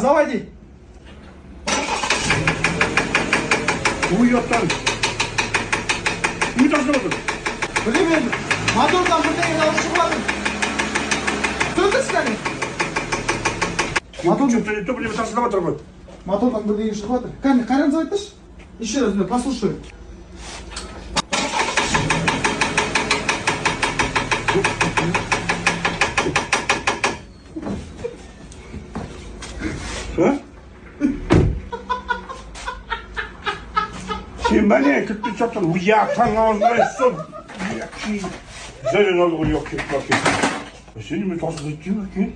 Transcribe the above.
заводи. Уяттан. Не должно быть. Білмеймін. Мотордан бірдеңе дауыс шығып жатыр. Сөндірші кәне. Мотордан то білмей тасылап отыр ғой. Мотордан бірдеңе шығып жатыр. Кәне, қайран заводташы. Еще раз, послушай. Sen bana kötü çatın uyaktan ağzına etsin. Senin oğlu yok ki bakayım. Seni mi tasıl edeceğim ki?